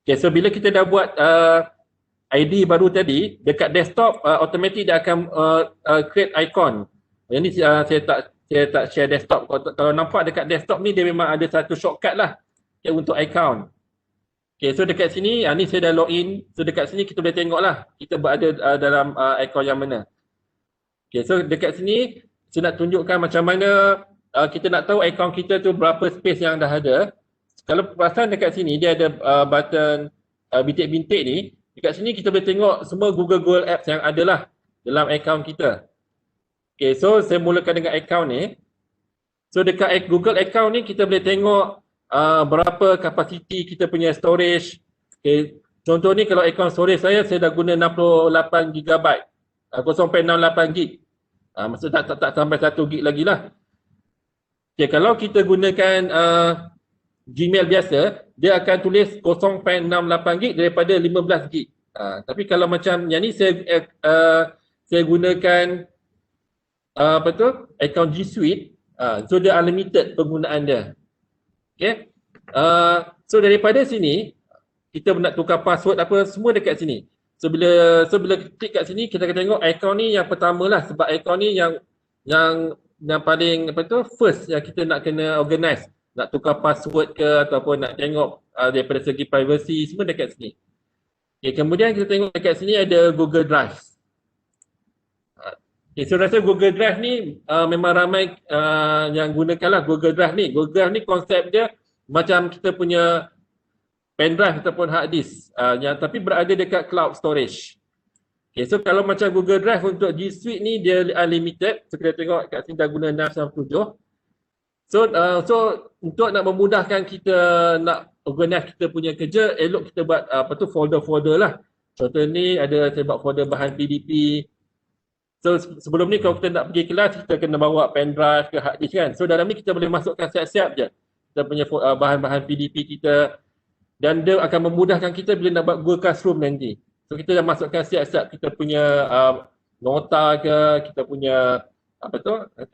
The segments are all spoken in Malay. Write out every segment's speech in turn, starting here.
Okay, so bila kita dah buat ID baru tadi, dekat desktop automatic dia akan create icon. Yang ni saya tak share desktop. Kalau nampak dekat desktop ni dia memang ada satu shortcut lah untuk account. Okay, so dekat sini, ni saya dah login. So dekat sini kita boleh tengok lah kita berada dalam account yang mana. Okay, so dekat sini saya nak tunjukkan macam mana kita nak tahu account kita tu berapa space yang dah ada. Kalau perasan dekat sini dia ada button bintik-bintik ni. Dekat sini kita boleh tengok semua Google Apps yang ada lah dalam account kita. Okay, so saya mulakan dengan account ni. So dekat Google account ni kita boleh tengok berapa kapasiti kita punya storage. Okay, contoh ni kalau account storage saya dah guna 68 GB. 0.68 gig. Maksudnya tak sampai 1 gig lagi lah. Okay, kalau kita gunakan Gmail biasa, dia akan tulis 0.68 gig daripada 15 gig. Tapi kalau macam yang ni saya gunakan account G Suite, so dia unlimited penggunaan dia. Okay. So daripada sini kita nak tukar password apa semua dekat sini. So bila klik kat sini kita akan tengok account ni yang pertama lah, sebab account ni yang paling first yang kita nak kena organize. Nak tukar password ke ataupun nak tengok daripada segi privacy semua dekat sini. Okay, kemudian kita tengok dekat sini ada Google Drive. Okay, so rasa Google Drive ni memang ramai yang gunakan lah Google Drive ni. Google Drive ni konsep dia macam kita punya pen drive ataupun hard disk yang tapi berada dekat cloud storage. Okay, so kalau macam Google Drive untuk G Suite ni dia unlimited. So kita tengok kat sini dah guna 697. So untuk nak memudahkan kita nak organize kita punya kerja, elok kita buat folder-folder lah. Contoh ni saya buat folder bahan PDP. So sebelum ni kalau kita nak pergi kelas, kita kena bawa pen drive ke hard disk kan. So dalam ni kita boleh masukkan siap-siap je kita punya bahan-bahan PDP kita, dan dia akan memudahkan kita bila nak buat Google Classroom nanti. So kita dah masukkan siap-siap kita punya nota ke, kita punya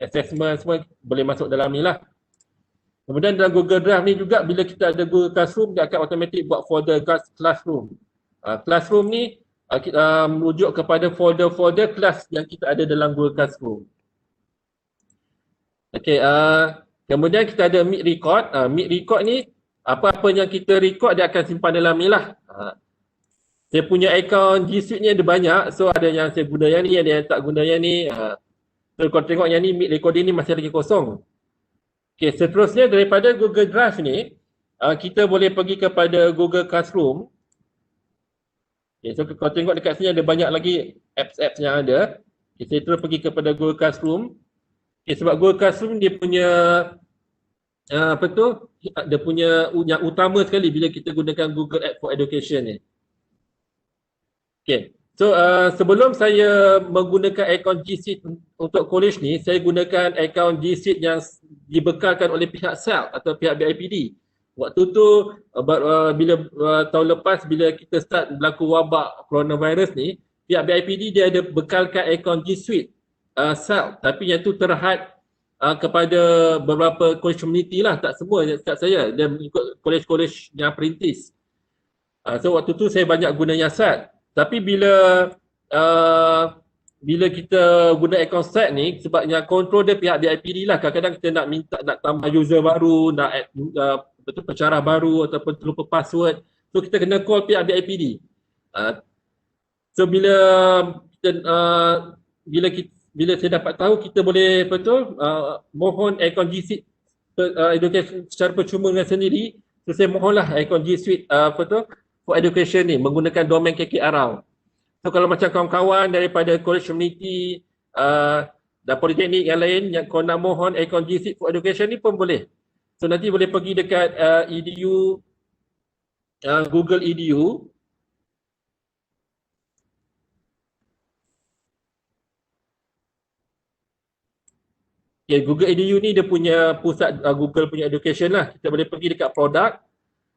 assessment semua boleh masuk dalam ni lah. Kemudian dalam Google Drive ni juga bila kita ada Google Classroom, dia akan automatic buat folder Classroom. Classroom ni merujuk kepada folder-folder kelas yang kita ada dalam Google Classroom. Okay, kemudian kita ada Meet Record. Meet Record ni apa-apa yang kita record dia akan simpan dalam ni lah. Saya punya account G Suite ni ada banyak, so ada yang saya guna yang ni, ada yang tak guna yang ni. So kalau tengok yang ni, Meet Recording ni masih lagi kosong. Okay, seterusnya daripada Google Drive ni, kita boleh pergi kepada Google Classroom. Okay, so kalau tengok dekat sini ada banyak lagi apps-apps yang ada. Okay, saya terus pergi kepada Google Classroom. Okay, sebab Google Classroom dia punya dia punya yang utama sekali bila kita gunakan Google App for Education ni. Okay. So sebelum saya menggunakan akaun G Suite untuk college ni, saya gunakan akaun G Suite yang dibekalkan oleh pihak SELF atau pihak BIPD. Waktu tu bila tahun lepas bila kita start berlaku wabak coronavirus ni, pihak BIPD dia ada bekalkan akaun G Suite SELF, tapi yang tu terhad kepada beberapa college community lah, tak semua dekat saya, dia mengikut college-college yang perintis. So waktu tu saya banyak guna Yasat. Tapi bila kita guna akaun set ni, sebab yang control dia pihak BIPD lah, kadang-kadang kita nak tambah user baru, nak add pencarah baru ataupun terlupa password, so kita kena call pihak BIPD. So bila saya dapat tahu kita boleh mohon akaun G Suite Education secara percuma dengan sendiri, so saya mohonlah akaun G Suite for Education ni menggunakan domain KKRL. So kalau macam kawan-kawan daripada college community dan politeknik yang lain yang kau nak mohon akaun G Suite for Education ni pun boleh. So nanti boleh pergi dekat edu, Google Edu. Okay, Google Edu ni dia punya pusat Google punya education lah. Kita boleh pergi dekat produk,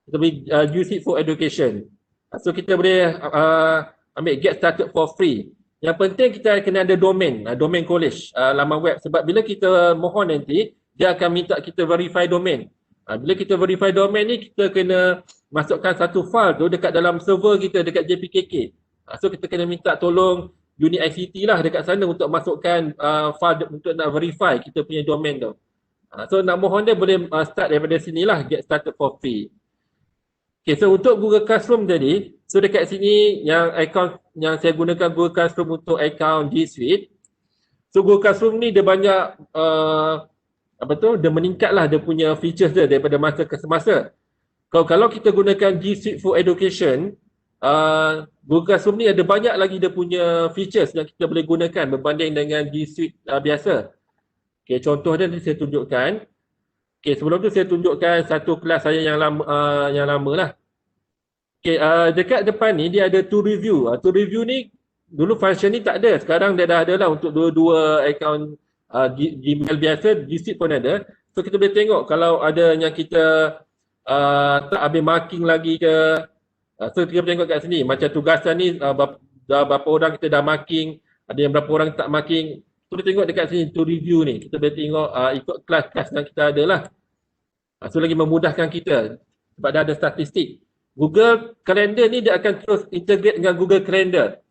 kita boleh use it for education. So kita boleh ambil get started for free. Yang penting kita kena ada domain, domain college, laman web. Sebab bila kita mohon nanti, dia akan minta kita verify domain. Bila kita verify domain ni, kita kena masukkan satu file tu dekat dalam server kita dekat JPKK. So kita kena minta tolong unit ICT lah dekat sana untuk masukkan file untuk nak verify kita punya domain tu. So nak mohon dia boleh start daripada sinilah, get started for free. Okay, so untuk Google Classroom tadi, so dekat sini yang account yang saya gunakan Google Classroom untuk account G Suite. So Google Classroom ni dia banyak dia meningkatlah dia punya features dia daripada masa ke semasa. Kalau kita gunakan G Suite for Education, Google Classroom ni ada banyak lagi dia punya features yang kita boleh gunakan berbanding dengan G Suite biasa. Okay, contoh dia nanti saya tunjukkan. Okay, sebelum tu saya tunjukkan satu kelas saya yang lama lah. Okay, dekat depan ni dia ada to review. To review ni dulu function ni tak ada. Sekarang dia dah ada lah untuk dua-dua account Gmail biasa, G Suite pun ada. So kita boleh tengok kalau ada yang kita tak habis marking lagi ke. So kita boleh tengok kat sini. Macam tugasan ni berapa orang kita dah marking, ada yang berapa orang tak marking. Kita boleh tengok dekat sini to review ni. Kita boleh tengok ikut kelas-kelas yang kita ada lah. So lagi memudahkan kita sebab dah ada statistik. Google Calendar ni dia akan terus integrate dengan Google Calendar.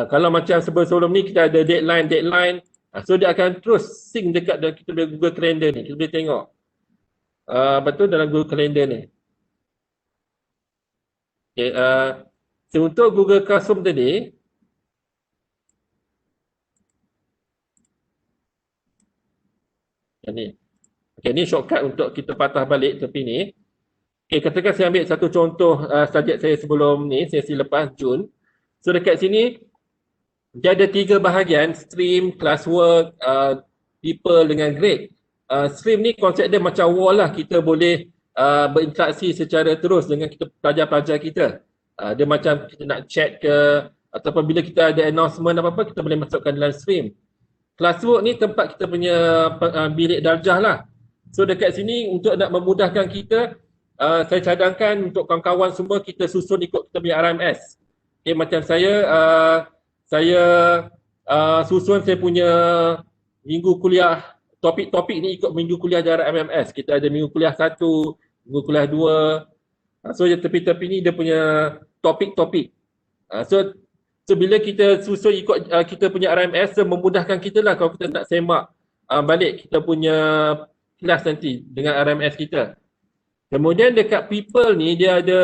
Kalau macam sebelum ni kita ada deadline. So dia akan terus sync dekat kita punya Google Calendar ni. Kita boleh tengok. Betul dalam Google Calendar ni. Okay, so untuk Google Classroom tadi, ni. Okay, ni shortcut untuk kita patah balik tepi ni. Okay, katakan saya ambil satu contoh subjek saya sebelum ni, sesi lepas Jun. So dekat sini, dia ada 3 bahagian, stream, classwork, people dengan grade. Stream ni konsep dia macam wall lah, kita boleh berinteraksi secara terus dengan kita pelajar-pelajar kita. Dia macam kita nak chat ke, ataupun bila kita ada announcement apa-apa, kita boleh masukkan dalam stream. Classwork ni tempat kita punya bilik darjah lah. So dekat sini untuk nak memudahkan kita, saya cadangkan untuk kawan-kawan semua kita susun ikut kita punya RMS. Okay, macam saya susun saya punya minggu kuliah, topik-topik ni ikut minggu kuliah jarak MMS. Kita ada minggu kuliah 1, minggu kuliah 2. So tepi-tepi ni dia punya topik-topik. So bila kita susun ikut kita punya RMS, memudahkan kita lah kalau kita nak semak balik kita punya kelas nanti dengan RMS kita. Kemudian dekat people ni dia ada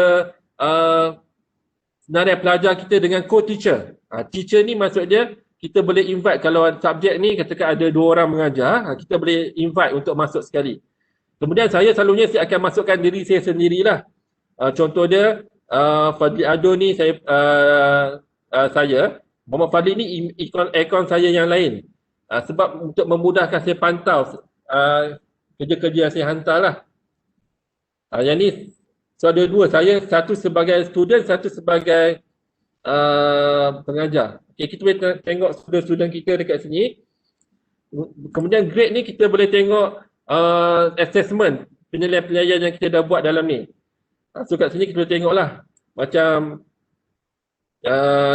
senarai pelajar kita dengan co-teacher. Teacher ni maksud dia kita boleh invite kalau subjek ni katakan ada 2 orang mengajar, kita boleh invite untuk masuk sekali. Kemudian saya selalunya saya akan masukkan diri saya sendirilah. Contoh dia Fadli Ado ni saya, Muhammad Fadli ni akaun saya yang lain. Sebab untuk memudahkan saya pantau kerja-kerja yang saya hantar lah. Yang ni, so ada 2, saya satu sebagai student, satu sebagai pengajar. Okay, kita boleh tengok student-student kita dekat sini. Kemudian grade ni kita boleh tengok assessment, penilaian-penilaian yang kita dah buat dalam ni. So kat sini kita boleh tengok lah. Macam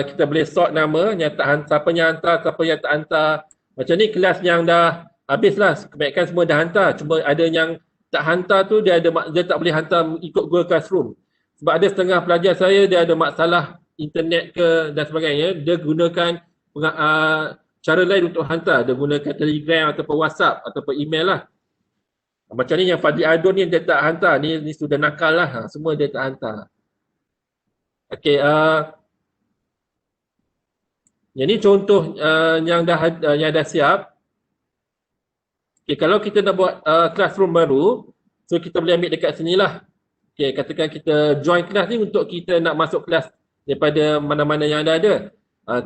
kita boleh sort nama, yang tak hantar, siapa yang hantar, siapa yang tak hantar. Macam ni kelas yang dah habis lah, kebanyakan semua dah hantar. Cuma ada yang tak hantar tu, dia tak boleh hantar ikut Google Classroom. Sebab ada setengah pelajar saya, dia ada masalah internet ke dan sebagainya. Dia gunakan cara lain untuk hantar. Dia gunakan Telegram ataupun WhatsApp ataupun email lah. Macam ni yang Fadli Adon ni dia tak hantar. Ni sudah nakal lah. Semua dia tak hantar. Okay, yang ni contoh yang dah siap. Okay, kalau kita nak buat classroom baru, so kita boleh ambil dekat sini lah. Okay, katakan kita join kelas ni untuk kita nak masuk kelas daripada mana-mana yang ada.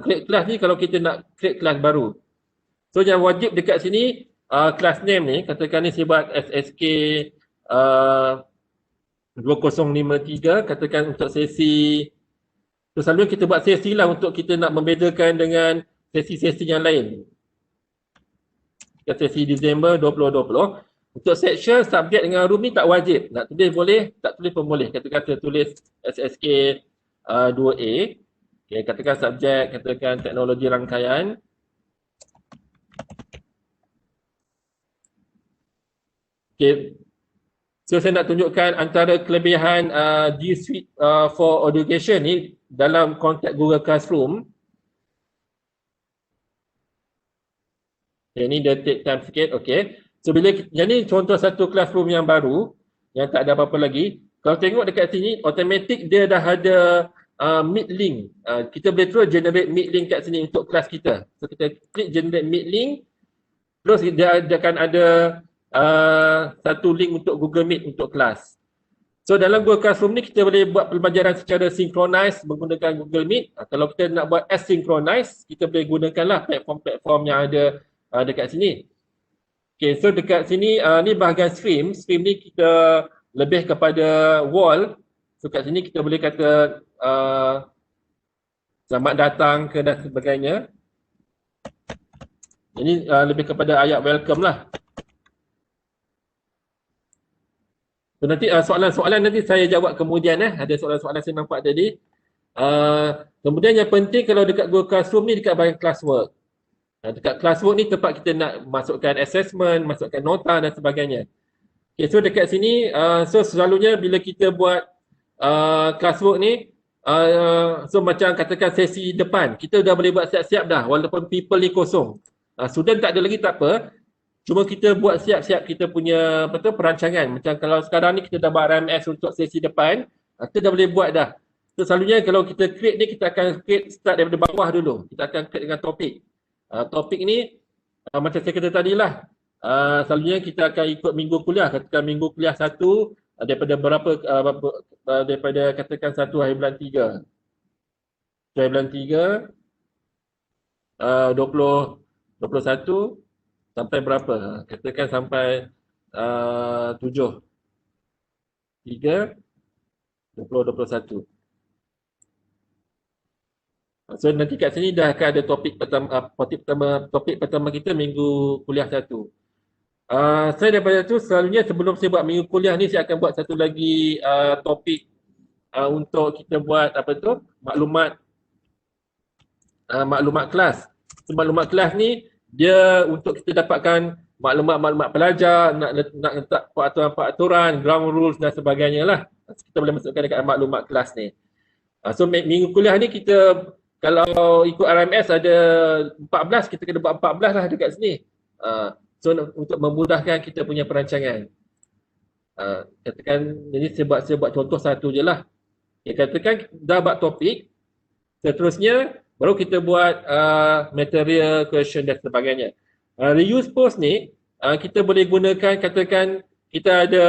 Create kelas ni kalau kita nak create kelas baru. So yang wajib dekat sini, class name ni, katakan ni saya buat SSK 2053, katakan untuk sesi. So selalunya kita buat sesi lah untuk kita nak membedakan dengan sesi-sesi yang lain. Sesi Disember 2020. Untuk section, subjek dengan room ni tak wajib. Nak tulis boleh, tak tulis pun boleh. Katakan tulis SSK 2A. Okay, katakan subjek, katakan teknologi rangkaian. Okay. So saya nak tunjukkan antara kelebihan G Suite for Education ni dalam konteks Google Classroom. Okay, ni dia take time sikit. Okay. So bila jadi contoh satu classroom yang baru yang tak ada apa-apa lagi. Kalau tengok dekat sini, automatic dia dah ada Meet link. Kita boleh terus generate Meet link kat sini untuk kelas kita. So kita klik generate Meet link. Terus dia akan ada satu link untuk Google Meet untuk kelas. So dalam Google Classroom ni kita boleh buat pembelajaran secara synchronize menggunakan Google Meet. Kalau kita nak buat asynchronous, kita boleh gunakanlah platform-platform yang ada dekat sini. Okay, so dekat sini ni bahagian stream. Stream ni kita lebih kepada wall. So kat sini kita boleh kata selamat datang ke dan sebagainya. Ini lebih kepada ayat welcome lah. So nanti soalan-soalan nanti saya jawab kemudian. Ada soalan-soalan saya nampak tadi. Kemudian yang penting kalau dekat Google Classroom ni dekat bahagian classwork. Dekat classwork ni tempat kita nak masukkan assessment, masukkan nota dan sebagainya. Okay, so dekat sini, so selalunya bila kita buat classwork ni, so macam katakan sesi depan, kita dah boleh buat siap-siap dah walaupun people ni kosong. Student tak ada lagi tak apa, cuma kita buat siap-siap kita punya perancangan. Macam kalau sekarang ni kita dah buat RMS untuk sesi depan, kita dah boleh buat dah. So selalunya kalau kita create ni, kita akan create start daripada bawah dulu. Kita akan create dengan topik. Topik ni macam saya kata tadi lah, selalunya kita akan ikut minggu kuliah. Katakan minggu kuliah 1 daripada berapa daripada katakan 1 hari bulan 3. Hari bulan 3 21 sampai berapa? Katakan sampai 7 3 21. So nanti kat sini dah akan ada topik pertama kita minggu kuliah 1. Saya daripada tu selalunya sebelum saya buat minggu kuliah ni, saya akan buat satu lagi topik untuk kita buat maklumat kelas. So, maklumat kelas ni dia untuk kita dapatkan maklumat pelajar, nak letak peraturan, ground rules dan sebagainya lah. Kita boleh masukkan dekat maklumat kelas ni. So minggu kuliah ni kita kalau ikut RMS ada 14, kita kena buat 14 lah dekat sini. So untuk memudahkan kita punya perancangan. Katakan, jadi saya buat contoh satu je lah. Okay, katakan dah buat topik, seterusnya baru kita buat material, question dan sebagainya. Reuse post ni, kita boleh gunakan, katakan kita ada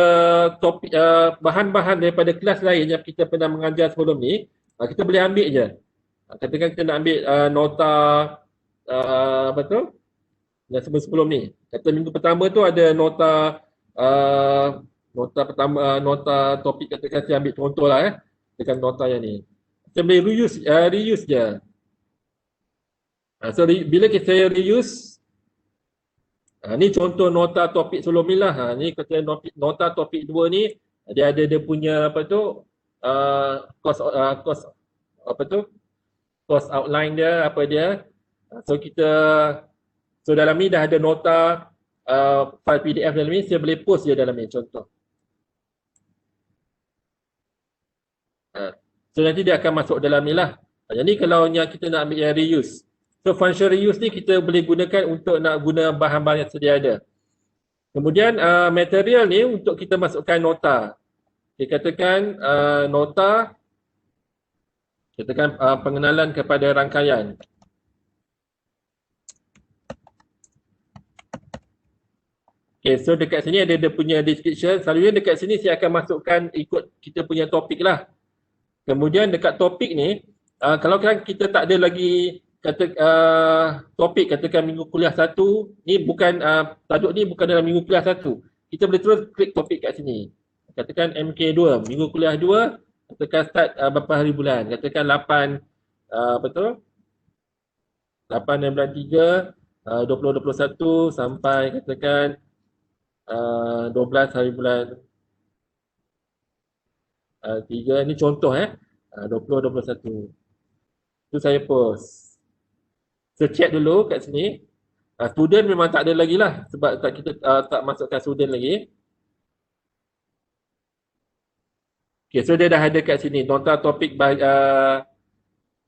topik bahan-bahan daripada kelas lain yang kita pernah mengajar sebelum ni, kita boleh ambil je. Katakan kita nak ambil nota yang sebelum ni. Kata minggu pertama tu ada nota nota topik, katakan saya ambil contoh lah dengan nota yang ni. Kita boleh reuse je. So bila saya reuse, ni contoh nota topik sebelum ni lah. Ni kata nota topik 2 ni dia ada dia punya course outline dia, so dalam ni dah ada nota file PDF dalam ni, saya boleh post je dalam ni contoh. So nanti dia akan masuk dalam ni lah. Jadi kalau yang kita nak ambil yang reuse, so function reuse ni kita boleh gunakan untuk nak guna bahan-bahan yang sedia ada. Kemudian material ni untuk kita masukkan nota. Okay, katakan nota, katakan pengenalan kepada rangkaian. Okay, so dekat sini ada dia punya description. Selalunya dekat sini saya akan masukkan ikut kita punya topik lah. Kemudian dekat topik ni, kalau kan kita tak ada lagi topik, katakan minggu kuliah 1, ni bukan tajuk ni bukan dalam minggu kuliah 1. Kita boleh terus klik topik kat sini. Katakan MK2, minggu kuliah 2, katakan start berapa hari bulan, katakan 8 8 bulan 3 2021 sampai katakan 12 hari bulan 3, ni contoh 2021. Tu saya post. So check dulu kat sini. Student memang tak ada lagi lah sebab kita tak masukkan student lagi. Okay, so dia dah ada kat sini. Nota topik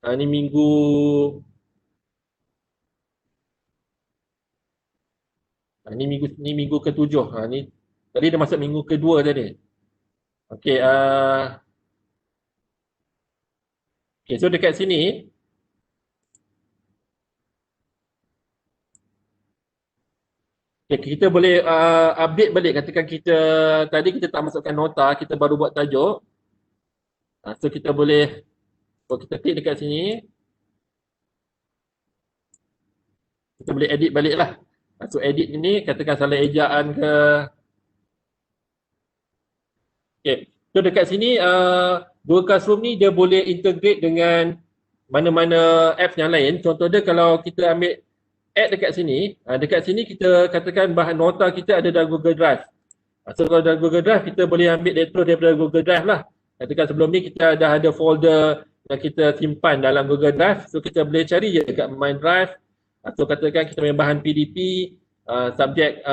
ni minggu ni minggu ke-7. Ni tadi dah masuk minggu kedua tadi. Okey, okay, so dekat sini okay, kita boleh update balik. Katakan tadi kita tak masukkan nota, kita baru buat tajuk. So kita boleh, kalau kita klik dekat sini, kita boleh edit balik lah. So edit ini, katakan salah ejaan ke. Okay, so dekat sini Google Classroom ni dia boleh integrate dengan mana-mana apps yang lain. Contoh dia kalau kita ambil add dekat sini kita katakan bahan nota kita ada dalam Google Drive. So kalau dalam Google Drive kita boleh ambil terus daripada Google Drive lah. Katakan sebelum ni kita dah ada folder yang kita simpan dalam Google Drive. So kita boleh cari je dekat My Drive. Atau katakan kita punya bahan PDP, subjek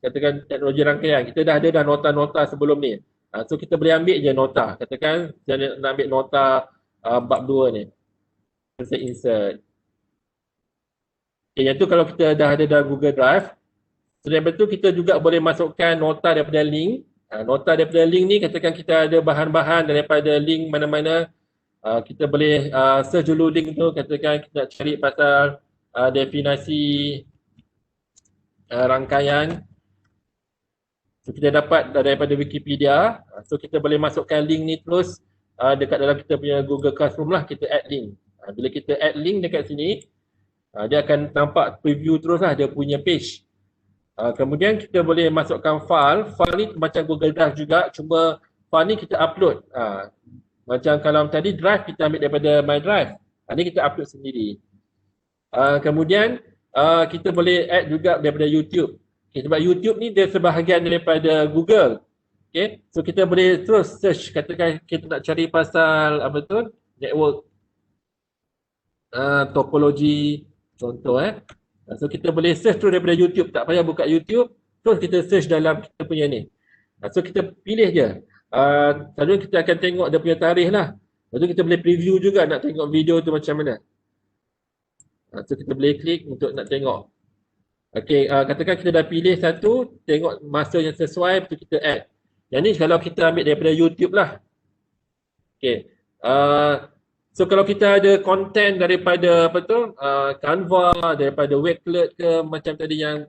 katakan teknologi rangkaian. Kita dah ada nota-nota sebelum ni. So kita boleh ambil je nota. Katakan saya nak ambil nota bab 2 ni. Saya insert. Okay, yang tu kalau kita dah ada dalam Google Drive. Selain itu kita juga boleh masukkan nota daripada link. Nota daripada link ni katakan kita ada bahan-bahan daripada link mana-mana. Kita boleh search dulu link tu. Katakan kita nak cari pasal definisi rangkaian. So kita dapat daripada Wikipedia. So kita boleh masukkan link ni terus dekat dalam kita punya Google Classroom lah. Kita add link. Bila kita add link dekat sini, dia akan nampak preview terus lah dia punya page. Kemudian kita boleh masukkan file. File ni macam Google Drive juga, cuma file ni kita upload. Macam kalau tadi Drive kita ambil daripada My Drive. Ni kita upload sendiri. Kemudian kita boleh add juga daripada YouTube. Okay, sebab YouTube ni dia sebahagian daripada Google. Okay, so kita boleh terus search. Katakan kita nak cari pasal apa tu, network topologi contoh So kita boleh search terus daripada YouTube, tak payah buka YouTube, terus kita search dalam kita punya ni. So kita pilih je. Selalu kita akan tengok dia punya tarikh lah. Lepas tu kita boleh preview juga nak tengok video tu macam mana. So kita boleh klik untuk nak tengok. Okey, katakan kita dah pilih satu, tengok masa yang sesuai, lepas tu kita add. Yang ni kalau kita ambil daripada YouTube lah. Okey. So kalau kita ada konten daripada apa tu, Canva, daripada Wakelet ke macam tadi yang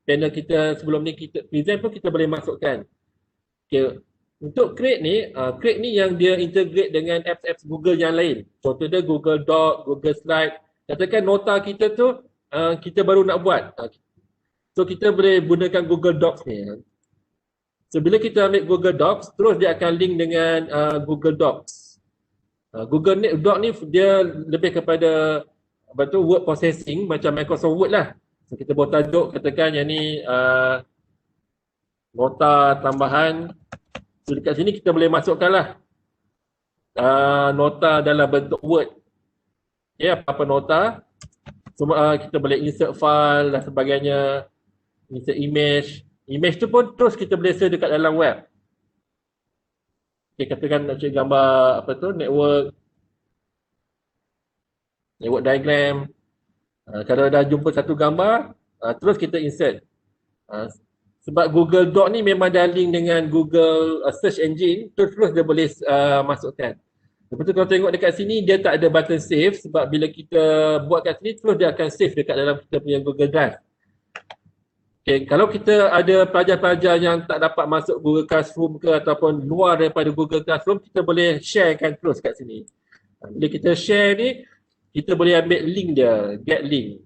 panel kita sebelum ni kita present pun kita boleh masukkan. Okay. Untuk create ni yang dia integrate dengan apps-apps Google yang lain. Contoh dia Google Doc, Google Slide. Katakan nota kita tu kita baru nak buat. So kita boleh gunakan Google Docs ni. So bila kita ambil Google Docs, terus dia akan link dengan Google Docs. Google Doc ni dia lebih kepada apa tu, word processing macam Microsoft Word lah. So kita buat tajuk, katakan yang ni nota tambahan. So dekat sini kita boleh masukkan lah nota dalam bentuk Word. Okay, apa-apa nota. So kita boleh insert file dan sebagainya, insert image. Image tu pun terus kita boleh search dekat dalam web. Okay, katakan nak cari gambar apa tu, network diagram. Kalau dah jumpa satu gambar, terus kita insert. Sebab Google Doc ni memang dah link dengan Google search engine, terus dia boleh masukkan. Lepas tu kalau tengok dekat sini, dia tak ada button save sebab bila kita buat kat sini, terus dia akan save dekat dalam kita punya Google Drive. Okay, kalau kita ada pelajar-pelajar yang tak dapat masuk Google Classroom ke ataupun luar daripada Google Classroom, kita boleh sharekan terus kat sini. Bila kita share ni, kita boleh ambil link dia, get link.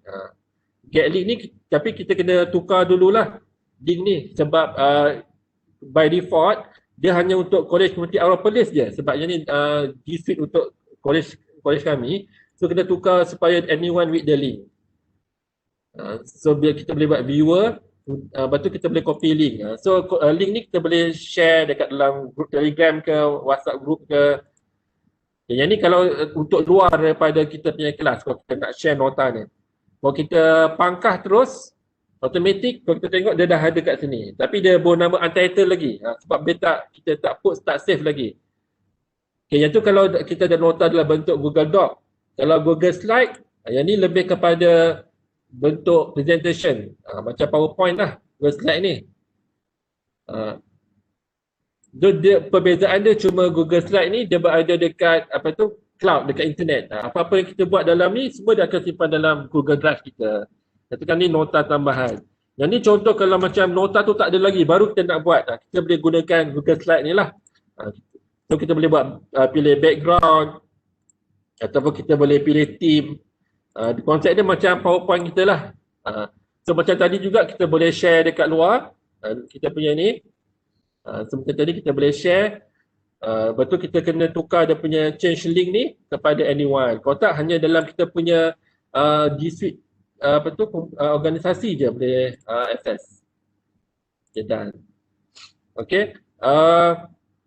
Get link ni, tapi kita kena tukar dululah link ni sebab by default, dia hanya untuk College Community Aeropolis je. Sebab yang ni G Suite untuk college kami. So kita tukar supaya anyone with the link. So bila kita boleh buat viewer, lepas tu kita boleh copy link. So link ni kita boleh share dekat dalam group Telegram ke, WhatsApp group ke. Yang ni kalau untuk luar daripada kita punya kelas, kalau kita nak share nota ni. Kalau kita pangkah terus, Automatic kalau kita tengok dia dah ada kat sini. Tapi dia bawa nama untitled lagi. Sebab kita tak put start save lagi. Okay, yang tu kalau kita ada nota dalam bentuk Google Doc. Kalau Google Slide, yang ni lebih kepada bentuk presentation. Macam PowerPoint lah, Google Slide ni. Perbezaan dia cuma Google Slide ni dia berada dekat cloud, dekat internet. Apa-apa yang kita buat dalam ni semua dia akan simpan dalam Google Drive kita. Katakan ni nota tambahan. Yang ni contoh kalau macam nota tu tak ada lagi, baru kita nak buat. Kita boleh gunakan Google Slide ni lah. So kita boleh buat pilih background ataupun kita boleh pilih theme. Konsep dia macam PowerPoint kita lah. So macam tadi juga kita boleh share dekat luar. Kita punya ni. Seperti tadi kita boleh share. Betul kita kena tukar dia punya change link ni kepada anyone. Kalau tak hanya dalam kita punya G Suite organisasi je boleh access. Okay, done. Okay.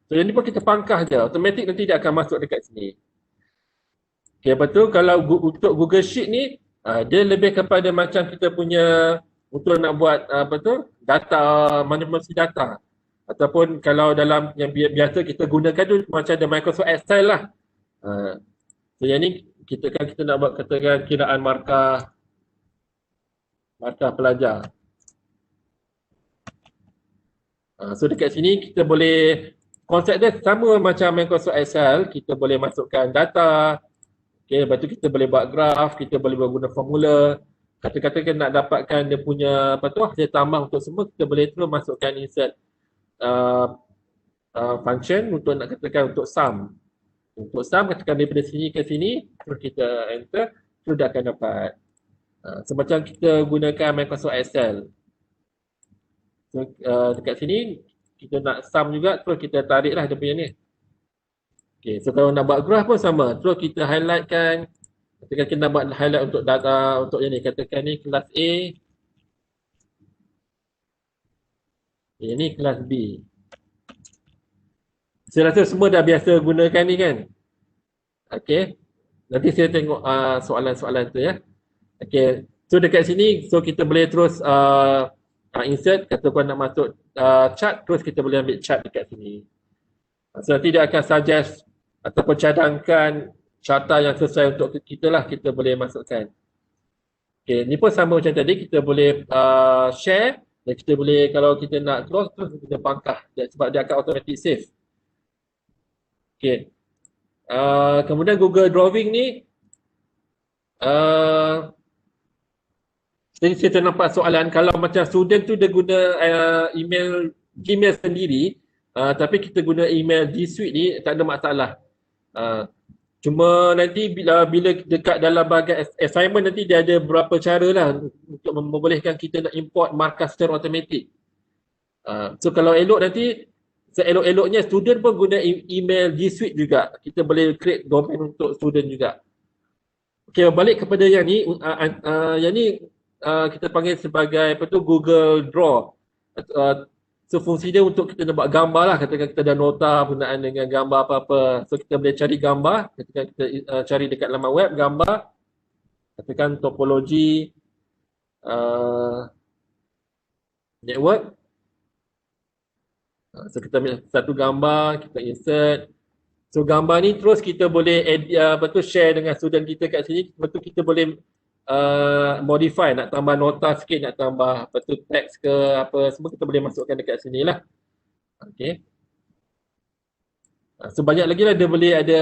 So yang ni pun kita pangkah je. Automatic nanti dia akan masuk dekat sini. Okay, betul. Kalau untuk Google Sheet ni dia lebih kepada macam kita punya untuk nak buat data, manipulasi data. Ataupun kalau dalam yang biasa kita gunakan tu macam ada Microsoft Excel lah. So yang ni kita nak buat katakan kiraan markah pelajar. So dekat sini kita boleh, konsep dia sama macam Microsoft Excel, kita boleh masukkan data. Okay, lepas tu kita boleh buat graf, kita boleh buat guna formula. Kata-kata nak dapatkan dia punya hasil tambah untuk semua, kita boleh terus masukkan insert function untuk nak katakan untuk sum. Untuk sum katakan daripada sini ke sini, terus kita enter, terus dah akan dapat. Semacam kita gunakan Microsoft Excel. So, dekat sini kita nak sum juga, terus kita tariklah dia punya ni. Okay, so kalau nak buat graph pun sama, terus kita highlightkan. Katakan kita nak buat highlight untuk data untuk yang ni, katakan ni kelas A. Ini kelas B. Saya rasa semua dah biasa gunakan ni kan. Okey. Nanti saya tengok soalan-soalan tu ya. Okey. So dekat sini, so kita boleh terus insert. Katakan nak masuk chart, terus kita boleh ambil chart dekat sini. So nanti dia akan suggest ataupun cadangkan carta yang sesuai untuk kita lah, kita boleh masukkan. Okey. Ni pun sama macam tadi, kita boleh share. Dan kita boleh, kalau kita nak close, terus kita pangkah sebab dia akan automatic save. Okay. Kemudian Google Drawing ni, saya nampak soalan, kalau macam student tu dia guna email Gmail sendiri, tapi kita guna email G Suite ni, tak ada masalah. Cuma nanti bila dekat dalam bahagian assignment nanti dia ada beberapa cara lah untuk membolehkan kita nak import markah secara automatik. So kalau elok nanti, seelok-eloknya student pun guna email G Suite juga. Kita boleh create domain untuk student juga. Okay, balik kepada yang ni, kita panggil sebagai Google Draw. So fungsi dia untuk kita nak buat gambar lah, katakan kita ada nota berkenaan dengan gambar apa-apa. So kita boleh cari gambar, katakan kita cari dekat laman web gambar, katakan topologi network. So kita ambil satu gambar, kita insert. So gambar ni terus kita boleh share dengan student kita kat sini. Betul kita boleh modify, nak tambah nota sikit, nak tambah teks ke apa, semua kita boleh masukkan dekat sini lah. Okay. So banyak lagi lah dia boleh ada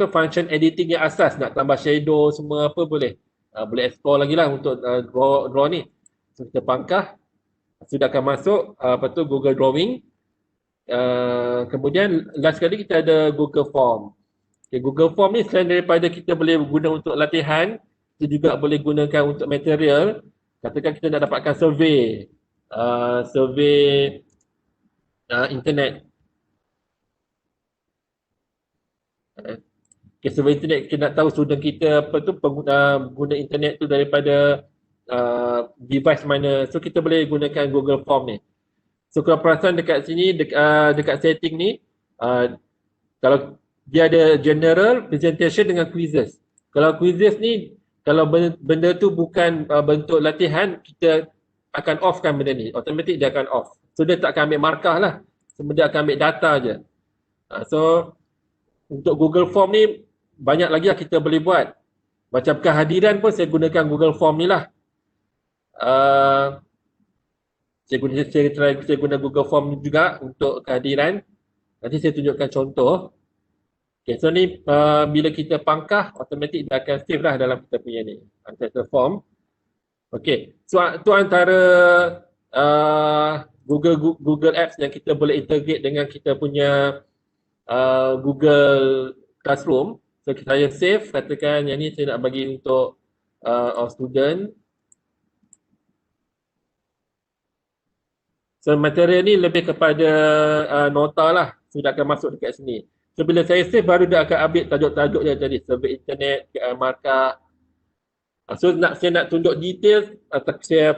function editing yang asas, nak tambah shadow semua apa boleh. Boleh explore lagi lah untuk draw ni. So kita pangkah, sudah akan masuk Google Drawing. Kemudian last kali kita ada Google Form. Okay, Google Form ni selain daripada kita boleh guna untuk latihan, kita juga boleh gunakan untuk material. Katakan kita nak dapatkan survey internet. Okay, survey internet, kita nak tahu student kita pengguna internet tu daripada device mana. So kita boleh gunakan Google Form ni. So kalau perasan dekat sini, dekat setting ni, kalau dia ada general, presentation dengan quizzes. Kalau quizzes ni, kalau benda tu bukan bentuk latihan, kita akan offkan benda ni. Automatik dia akan off. So dia tak akan ambil markah lah. Dia akan ambil data je. So untuk Google Form ni banyak lagi lah kita boleh buat. Macam kehadiran pun saya gunakan Google Form ni lah. Saya guna Google Form juga untuk kehadiran. Nanti saya tunjukkan contoh. Okay, so ni bila kita pangkah, automatik dia akan save lah dalam kita punya ni, untitled form. Okay, so tu antara Google Apps yang kita boleh integrate dengan kita punya Google Classroom. So saya save, katakan yang ni saya nak bagi untuk our student. So material ni lebih kepada nota lah, sudah akan masuk dekat sini. So bila saya save, baru dia akan ambil tajuk-tajuk dia tadi, survey internet, markah. So saya nak tunjuk detail, saya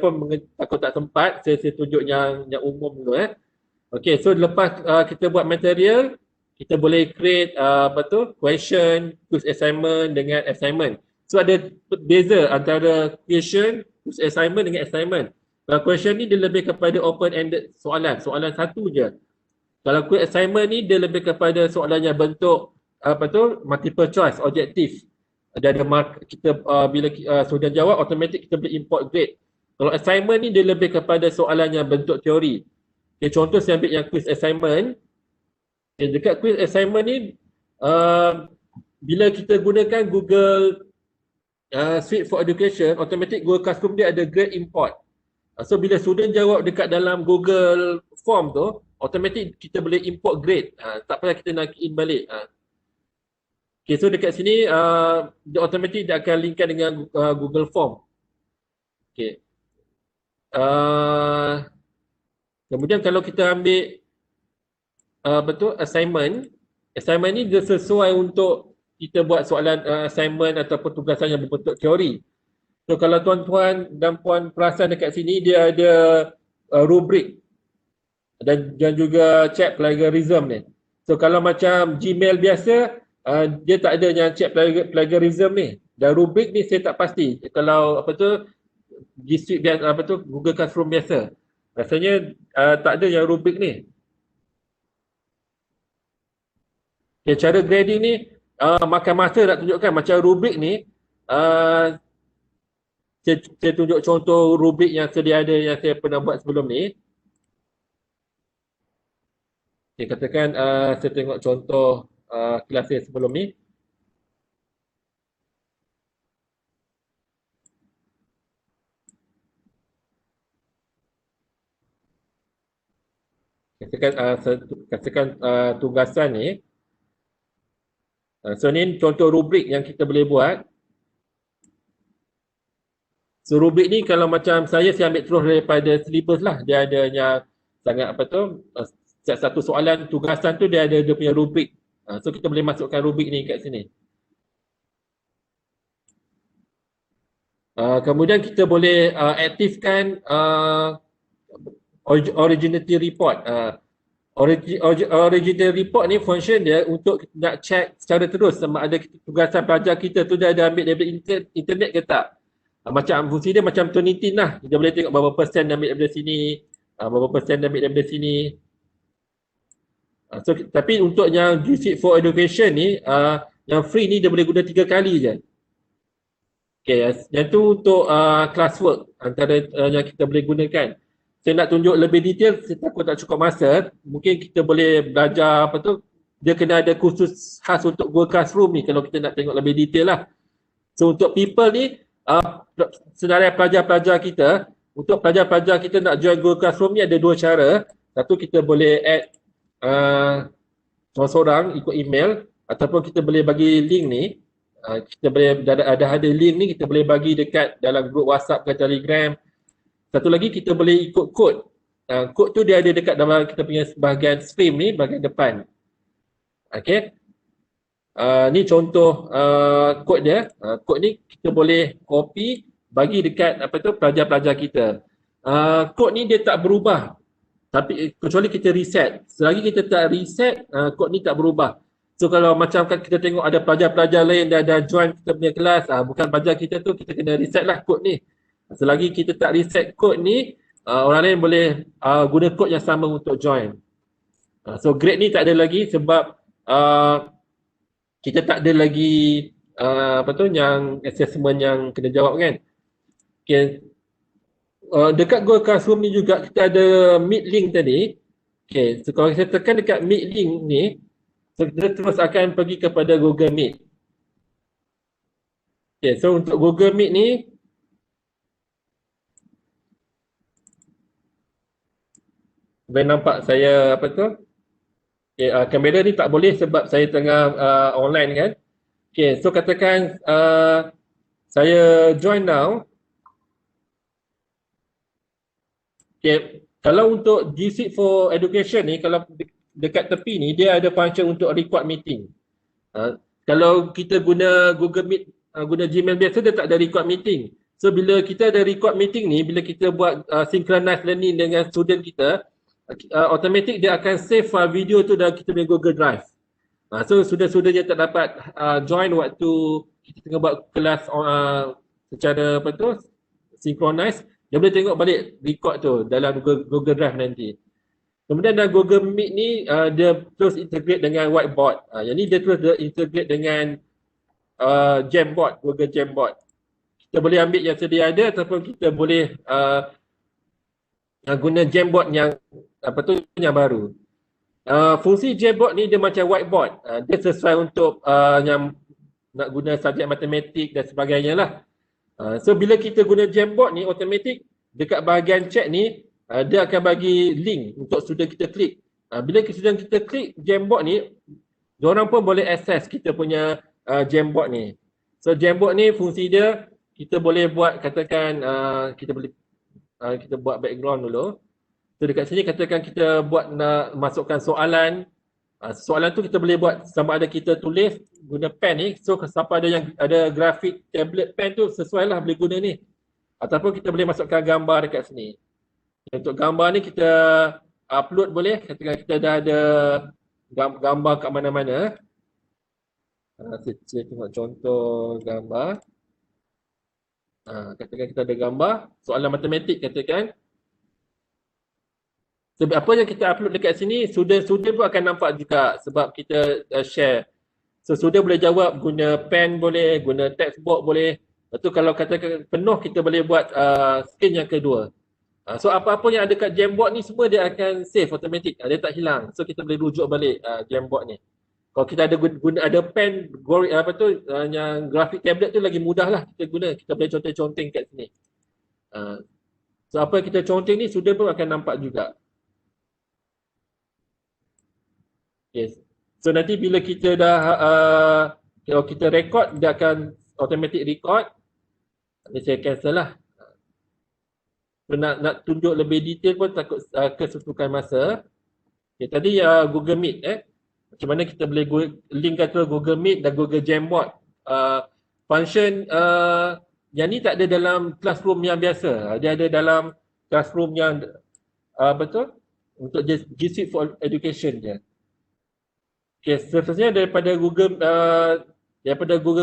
takut tak sempat, saya tunjuk yang umum dulu. Okay, so lepas kita buat material, kita boleh create question, quiz assignment dengan assignment. So ada beza antara question, quiz assignment dengan assignment. Kalau question ni dia lebih kepada open-ended soalan satu je. Kalau quiz assignment ni dia lebih kepada soalan yang bentuk multiple choice, objektif. Dia ada mark, kita bila student jawab, automatik kita boleh import grade. Kalau assignment ni dia lebih kepada soalan yang bentuk teori. Okay, contoh saya ambil yang quiz assignment. Okay, dekat quiz assignment ni bila kita gunakan Google Suite for Education, automatik Google Classroom dia ada grade import. So bila student jawab dekat dalam Google Form tu, automatik kita boleh import grade. Tak payah kita nak in balik. Okay, so dekat sini dia automatik dia akan linkkan dengan Google Form. Okay. Kemudian kalau kita ambil assignment ni dia sesuai untuk kita buat soalan assignment ataupun tugasan yang berbentuk teori. So kalau tuan-tuan dan puan perasan dekat sini, dia ada rubrik dan juga check plagiarism ni. So kalau macam Gmail biasa, dia tak ada yang check plagiarism ni. Dan rubrik ni saya tak pasti. Kalau G Suite biasa, Google Classroom biasa, rasanya tak ada yang rubrik ni. Okay, cara grading ni makan masa nak tunjukkan. Macam rubrik ni, saya tunjuk contoh rubrik yang sedia ada yang saya pernah buat sebelum ni. Okay, katakan saya tengok contoh kelas saya sebelum ni. Katakan tugasan ni. So ni contoh rubrik yang kita boleh buat. So rubrik ni kalau macam saya ambil terus daripada syllabus lah. Dia ada yang sangat satu soalan tugasan tu dia ada dia punya rubrik. So kita boleh masukkan rubrik ni kat sini. Kemudian kita boleh aktifkan originality report. Original report ni function dia untuk nak check secara terus sama ada tugasan pelajar kita tu dia ada ambil daripada internet ke tak. Macam fungsi dia macam Turnitin lah. Kita boleh tengok berapa persen dia ambil daripada sini, berapa persen dia ambil daripada sini. So, tapi untuk yang G Suite for Education ni, yang free ni dia boleh guna 3 kali je. Okay, yang tu untuk classwork antara yang kita boleh gunakan. Saya nak tunjuk lebih detail, saya takut tak cukup masa. Mungkin kita boleh belajar dia kena ada kursus khas untuk Google Classroom ni kalau kita nak tengok lebih detail lah. So untuk people ni, senarai pelajar-pelajar kita, untuk pelajar-pelajar kita nak join Google Classroom ni ada 2 cara. Satu, kita boleh add seorang ikut email, ataupun kita boleh bagi link ni. Kita boleh ada link ni, kita boleh bagi dekat dalam grup WhatsApp ke Telegram. Satu lagi kita boleh ikut kod. Kod tu dia ada dekat dalam kita punya bahagian stream ni, bahagian depan. Okay. Ni contoh kod dia. Kod ni kita boleh copy, bagi dekat pelajar-pelajar kita. Kod ni dia tak berubah. Tapi kecuali kita reset. Selagi kita tak reset, kod ni tak berubah. So kalau macam kan kita tengok ada pelajar-pelajar lain dah join kita punya kelas, bukan pelajar kita tu, kita kena reset lah kod ni. Selagi kita tak reset kod ni, orang lain boleh guna kod yang sama untuk join. So grade ni tak ada lagi sebab kita tak ada lagi apa tu yang assessment yang kena jawab kan. Okay. Dekat Google Classroom ni juga kita ada Meet link tadi. Okay, so kalau kita tekan dekat Meet link ni, so kita terus akan pergi kepada Google Meet. Okay, so untuk Google Meet ni, boleh nampak saya apa tu? Okay, kamera ni tak boleh sebab saya tengah online kan. Okay, so katakan saya join now. Okay, kalau untuk G Suite for Education ni, kalau dekat tepi ni, dia ada function untuk record meeting. Kalau kita guna Google Meet, guna Gmail biasa, dia tak ada record meeting. So bila kita ada record meeting ni, bila kita buat synchronized learning dengan student kita, automatic dia akan save file video tu dalam kita punya Google Drive. So student-student yang tak dapat join waktu kita tengah buat kelas secara apa tu, synchronize, dia boleh tengok balik record tu dalam Google Drive nanti. Kemudian dalam Google Meet ni dia terus integrate dengan whiteboard. Yang ni dia terus integrate dengan Jamboard, Google Jamboard. Kita boleh ambil yang sedia ada ataupun kita boleh guna Jamboard yang apa tu yang baru. Fungsi Jamboard ni dia macam whiteboard. Dia sesuai untuk yang nak guna subjek matematik dan sebagainya lah. So bila kita guna Jamboard ni, automatik dekat bahagian chat ni dia akan bagi link untuk student kita klik. Bila student kita klik Jamboard ni, diorang pun boleh access kita punya Jamboard ni. So Jamboard ni fungsi dia, kita boleh buat katakan kita buat background dulu. So dekat sini katakan kita buat nak masukkan soalan. Soalan tu kita boleh buat sama ada kita tulis guna pen ni. So siapa ada yang ada grafik tablet pen tu sesuai lah boleh guna ni. Ataupun kita boleh masukkan gambar dekat sini. Untuk gambar ni kita upload boleh. Katakan kita dah ada gambar kat mana-mana. Saya tengok contoh gambar. Katakan kita ada gambar. Soalan matematik katakan. Sebab apa yang kita upload dekat sini, student-student pun akan nampak juga sebab kita share. So student boleh jawab guna pen boleh, guna textbook boleh. Lepas tu kalau katakan penuh kita boleh buat screen yang kedua. So apa-apa yang ada kat Jamboard ni semua dia akan save automatic. Dia tak hilang. So kita boleh rujuk balik Jamboard ni. Kalau kita ada guna ada pen apa tu yang grafik tablet tu lagi mudah lah kita guna. Kita boleh conteng-conteng kat sini. So apa yang kita conteng ni student pun akan nampak juga. Yes. So nanti bila kita dah kalau kita record, dia akan automatic record. Nanti saya cancel lah. So nak tunjuk lebih detail pun takut kesutukan masa. Okay, tadi Google Meet macam mana kita boleh link kata Google Meet dan Google Jamboard. Function yang ni tak ada dalam classroom yang biasa. Dia ada dalam classroom yang betul untuk G Suite for Education je. Okay, seterusnya daripada Google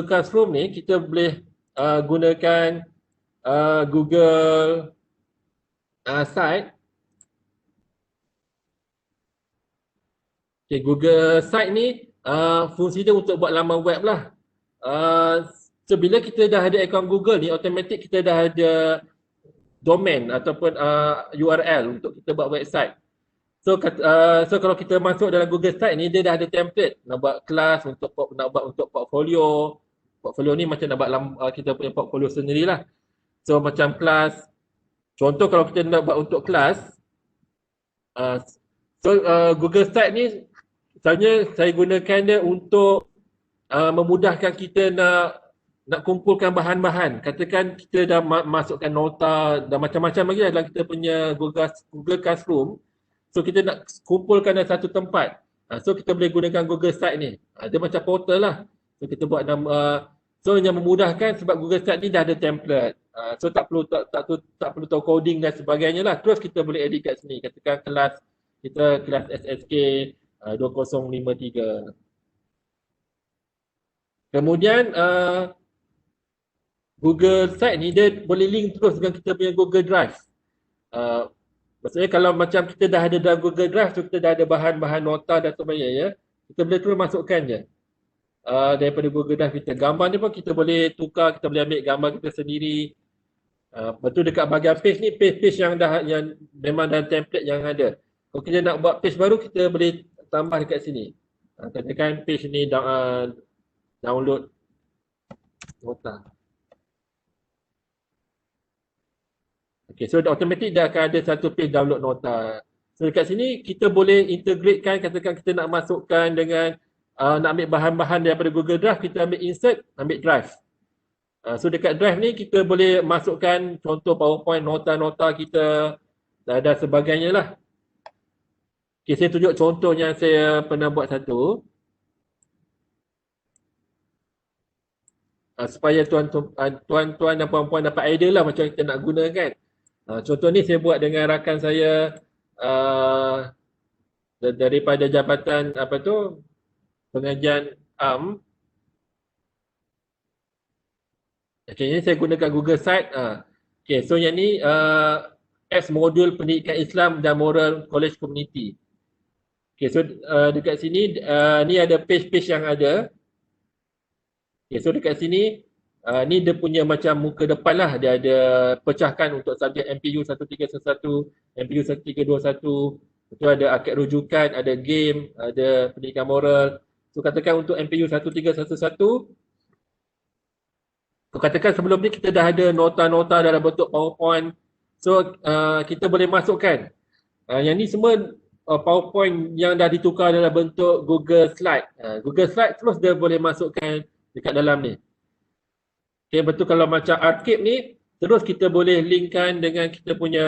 Classroom ni kita boleh gunakan Google Site. Okay, Google Site ni fungsi dia untuk buat laman web lah. So bila kita dah ada akaun Google ni, automatik kita dah ada domain ataupun URL untuk kita buat website. So kalau kita masuk dalam Google Site ni, dia dah ada template nak buat kelas, nak buat untuk portfolio. Portfolio ni macam nak buat kita punya portfolio sendirilah. So macam kelas, contoh kalau kita nak buat untuk kelas, Google Site ni sebenarnya saya gunakan dia untuk memudahkan kita nak kumpulkan bahan-bahan. Katakan kita dah masukkan nota dan macam-macam lagi dalam kita punya Google Classroom. So kita nak kumpulkan dalam satu tempat. So kita boleh gunakan Google Site ni. Dia macam portal lah. So kita buat so yang memudahkan sebab Google Site ni dah ada template. So tak perlu tahu coding dan sebagainya lah. Terus kita boleh edit kat sini. Katakan kelas SSK 2053. Kemudian Google Site ni dia boleh link terus dengan kita punya Google Drive. Maksudnya kalau macam kita dah ada dalam Google Drive tu, kita dah ada bahan-bahan nota dan sebagainya, kita boleh terus masukkan je daripada Google Drive kita. Gambar ni pun kita boleh tukar, kita boleh ambil gambar kita sendiri. Betul dekat bahagian page ni, page yang memang dalam template yang ada. Kalau kita nak buat page baru, kita boleh tambah dekat sini. Katakan page ni download nota. Okay, so automatic dah akan ada satu page download nota. So dekat sini kita boleh integratekan, katakan kita nak masukkan dengan nak ambil bahan-bahan daripada Google Drive, kita ambil insert, ambil drive. So dekat drive ni kita boleh masukkan contoh PowerPoint, nota-nota kita dan sebagainya lah. Okay, saya tunjuk contoh yang saya pernah buat satu. Supaya tuan-tuan dan puan-puan dapat idea lah macam kita nak gunakan. Contoh ni saya buat dengan rakan saya daripada Jabatan Pengajian AM. Okay, ini saya gunakan Google Site. Okay, so yang ni apps modul pendidikan Islam dan Moral College Community. Okay, so dekat sini ni ada page-page yang ada. Okay, so dekat sini ni dia punya macam muka depan lah. Dia ada pecahkan untuk subjek MPU 1311, MPU 1321. Itu ada akad rujukan, ada game, ada pendidikan moral. So katakan untuk MPU 1311, so katakan sebelum ni kita dah ada nota-nota dalam bentuk PowerPoint. So kita boleh masukkan. Yang ni semua PowerPoint yang dah ditukar dalam bentuk Google Slide. Google Slide terus dia boleh masukkan dekat dalam ni. Okay, betul kalau macam Archive ni, terus kita boleh linkkan dengan kita punya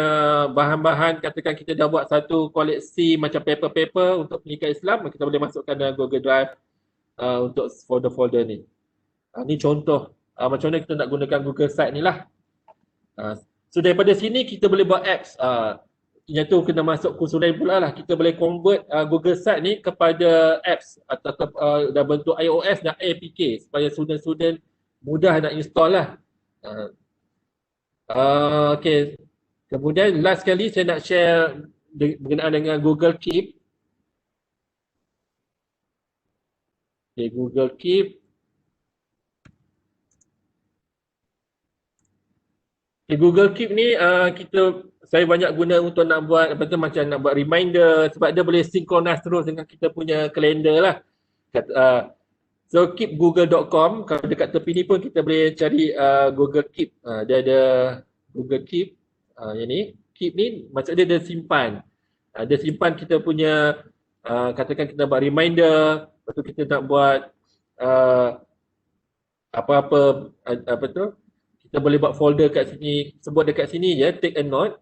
bahan-bahan. Katakan kita dah buat satu koleksi macam paper-paper untuk pendidikan Islam, kita boleh masukkan dalam Google Drive untuk folder-folder ni. Ni contoh macam mana kita nak gunakan Google Site ni lah. So daripada sini kita boleh buat apps. Yang tu kena masuk kursus lain pula lah. Kita boleh convert Google Site ni kepada apps atau dalam bentuk iOS dan APK supaya student-student mudah nak install lah. Okay. Kemudian last kali saya nak share berkenaan dengan Google Keep. Okay, Google Keep. Okay, Google Keep ni saya banyak guna untuk nak buat macam nak buat reminder sebab dia boleh synchronize terus dengan kita punya kalender lah. So keepgoogle.com, kalau dekat tepi ni pun kita boleh cari Google Keep. Dia ada Google Keep. Yang ni, Keep ni maksud dia simpan. Dia simpan kita punya katakan kita buat reminder, lepas tu kita nak buat kita boleh buat folder kat sini, sebut dekat sini je, take a note.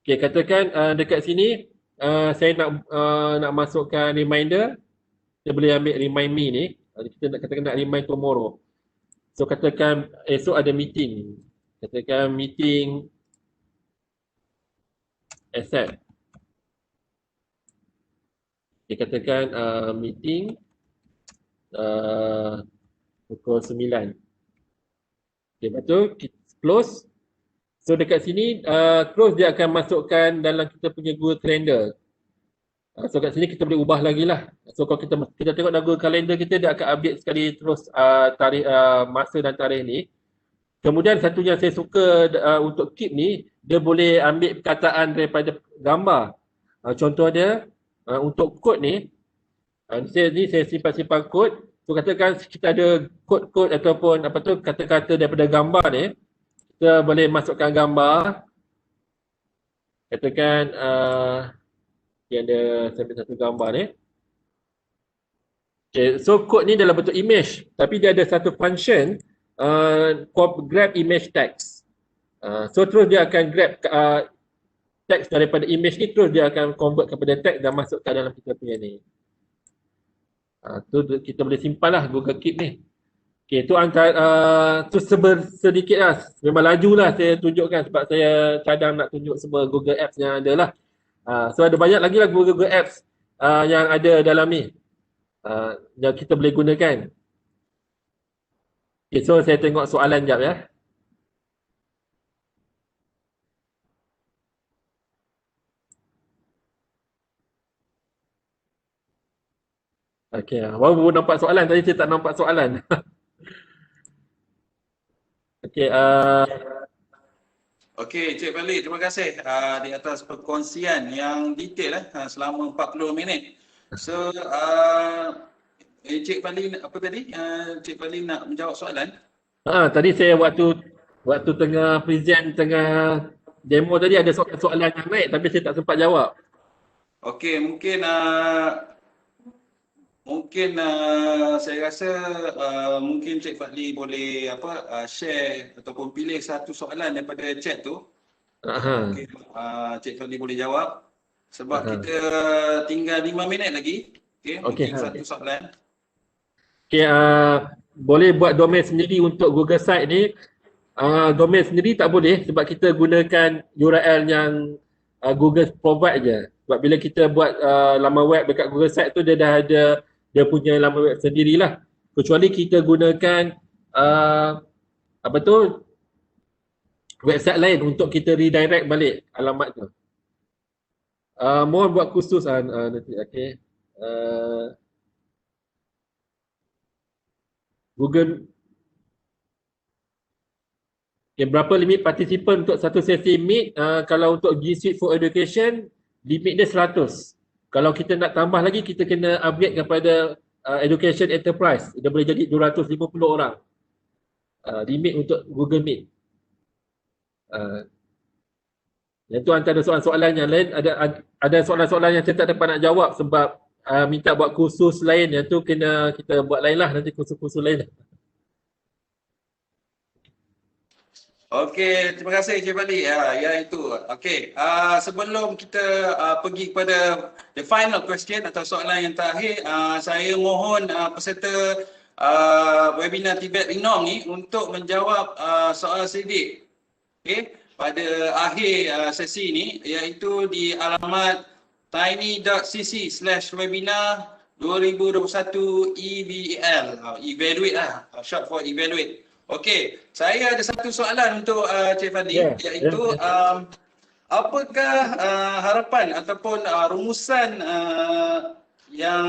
Okay, katakan dekat sini saya nak masukkan reminder, kita boleh ambil remind me ni. Kita nak katakan nak remind tomorrow. So katakan esok ada meeting. Katakan meeting accept. Okay, katakan meeting pukul 9. Okay, betul. Kita close. So dekat sini close dia akan masukkan dalam kita punya Google Calendar. So kat sini kita boleh ubah lagi lah. So kalau kita tengok dalam Google Calendar kita, dia akan update sekali terus tarikh masa dan tarikh ni. Kemudian satu yang saya suka untuk Keep ni, dia boleh ambil perkataan daripada gambar. Contoh dia untuk kod ni, saya simpan kod. So katakan kita ada kod-kod ataupun kata-kata daripada gambar ni, kita boleh masukkan gambar. Katakan yang ada satu gambar ni. Okay, so kod ni dalam bentuk image, tapi dia ada satu function grab image text. So terus dia akan grab teks daripada image ni, terus dia akan convert kepada teks dan masukkan dalam kita punya ni. Tu kita boleh simpan lah Google Keep ni. Okay, tu antara tu sedikit lah. Memang laju lah saya tunjukkan sebab saya cadang nak tunjuk semua Google Apps yang ada lah. So ada banyak lagi lah Google Apps yang ada dalam ni yang kita boleh gunakan. Okay, so saya tengok soalan jap ya. Okay, baru nampak soalan, tadi saya tak nampak soalan. Okay, Okey, Cik Fadli, terima kasih di atas perkongsian yang detail selama 40 minit. So, Cik Fadli apa tadi? Cik Fadli nak menjawab soalan? tadi saya waktu tengah present, tengah demo tadi ada soalan yang naik tapi saya tak sempat jawab. Okey, mungkin saya rasa mungkin Cik Fadli boleh share ataupun pilih satu soalan daripada chat tu. Mungkin Cik Fadli boleh jawab sebab kita tinggal 5 minit lagi. Okey, mungkin satu soalan. Okay, boleh buat domain sendiri untuk Google Site ni. Domain sendiri tak boleh sebab kita gunakan URL yang Google provide je. Sebab bila kita buat laman web dekat Google Site tu dia dah ada dia punya laman web sendirilah. Kecuali kita gunakan apa tu website lain untuk kita redirect balik alamat tu. Mohon buat khusus nanti. Okay. Google. Okay, berapa limit participant untuk satu sesi meet? Kalau untuk G Suite for Education, limit dia 100. Kalau kita nak tambah lagi, kita kena upgrade kepada Education Enterprise. Dia boleh jadi 250 orang. Limit untuk Google Meet. Yang tu antara soalan-soalan yang lain. Ada soalan-soalan yang saya tak dapat nak jawab sebab minta buat kursus lain. Yang tu kena kita buat lain lah, nanti kursus-kursus lain. Okey, terima kasih Cik Fadli. Ya itu. Okey, sebelum kita pergi kepada the final question atau soalan yang terakhir, saya mohon peserta webinar Tibet Rinong ni untuk menjawab soal sedikit. Okey, pada akhir sesi ni iaitu di alamat tiny.cc/webinar 2021 EVL. Evaluate short for evaluate. Okey, saya ada satu soalan untuk Cik Fadli, iaitu apakah harapan ataupun rumusan yang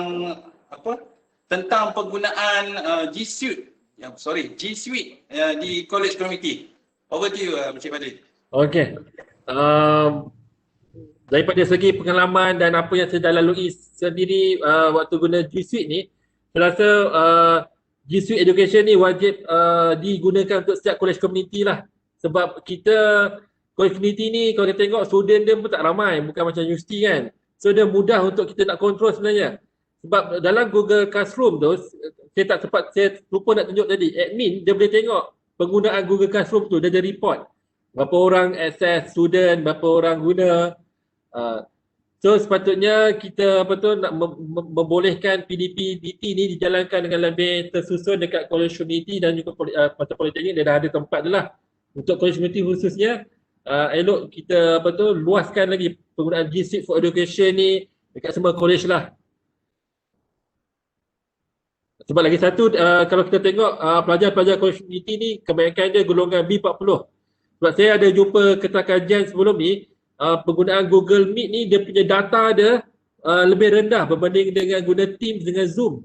tentang penggunaan G Suite di college community. Over to you Cik Fadli. Okey. Daripada segi pengalaman dan apa yang saya dah lalui sendiri waktu guna G Suite ni, saya rasa G Suite Education ni wajib digunakan untuk setiap college community lah. Sebab kita college community ni kalau kita tengok student dia pun tak ramai, bukan macam universiti kan. So dia mudah untuk kita nak control sebenarnya. Sebab dalam Google Classroom tu, saya lupa nak tunjuk tadi, admin dia boleh tengok penggunaan Google Classroom tu, dia ada report. Berapa orang access student, berapa orang guna. So sepatutnya kita nak membolehkan PDP DT ni dijalankan dengan lebih tersusun dekat college community dan juga mata politeknik dia dah ada tempat dia lah. Untuk college community khususnya elok kita luaskan lagi penggunaan G Suite for Education ni dekat semua college lah. Sebab lagi satu kalau kita tengok pelajar-pelajar college community ni kebanyakan dia golongan B40. Sebab saya ada jumpa ketua kajian sebelum ni, penggunaan Google Meet ni dia punya data dia lebih rendah berbanding dengan guna Teams dengan Zoom.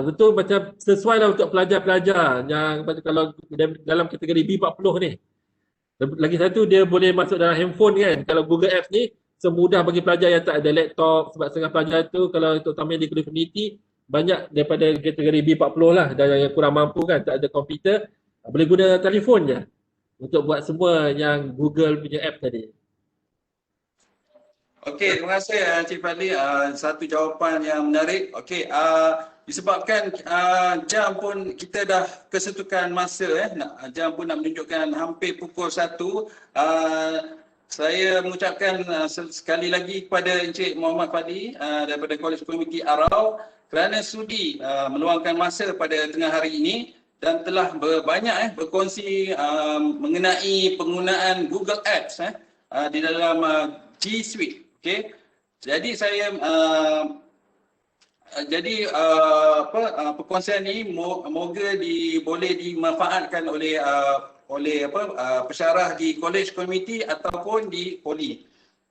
Betul macam sesuai lah untuk pelajar-pelajar yang kalau dalam kategori B40 ni. Lagi satu dia boleh masuk dalam handphone kan. Kalau Google Apps ni semudah bagi pelajar yang tak ada laptop, sebab setengah pelajar tu kalau untuk tamu di community banyak daripada kategori B40 lah dan yang kurang mampu kan, tak ada komputer, boleh guna telefon je untuk buat semua yang Google punya app tadi. Okey, terima kasih Cik Fadli. Satu jawapan yang menarik. Okey, disebabkan jam pun kita dah kesetukan masa jam pun nak menunjukkan hampir pukul 1. Saya mengucapkan sekali lagi kepada Encik Muhammad Fadli daripada College Community Arau kerana sudi meluangkan masa pada tengah hari ini dan telah banyak berkongsi mengenai penggunaan Google Apps di dalam G Suite. Okey. Jadi saya Jadi perkongsian ni moga boleh dimanfaatkan oleh pesyarah di college community ataupun di poli.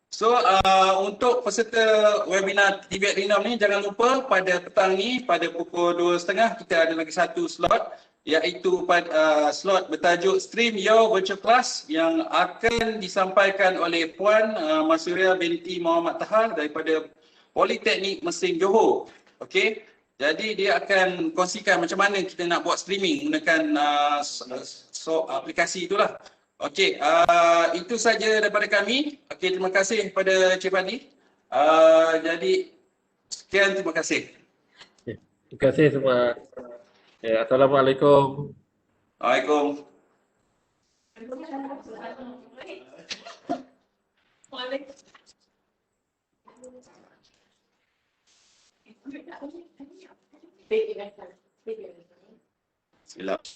So untuk peserta webinar TVET Rindam ni, jangan lupa pada petang ni pada pukul 2.30 kita ada lagi satu slot, iaitu slot bertajuk Stream Your Virtual Class yang akan disampaikan oleh Puan Masuria binti Muhammad Tahal daripada Politeknik Mesin Johor. Okey. Jadi dia akan kongsikan macam mana kita nak buat streaming menggunakan aplikasi itulah. Okey, itu saja daripada kami. Okey, terima kasih kepada Cik Fadli. Jadi sekian, terima kasih. Terima kasih semua. Assalamualaikum. Waalaikumsalam. Silap.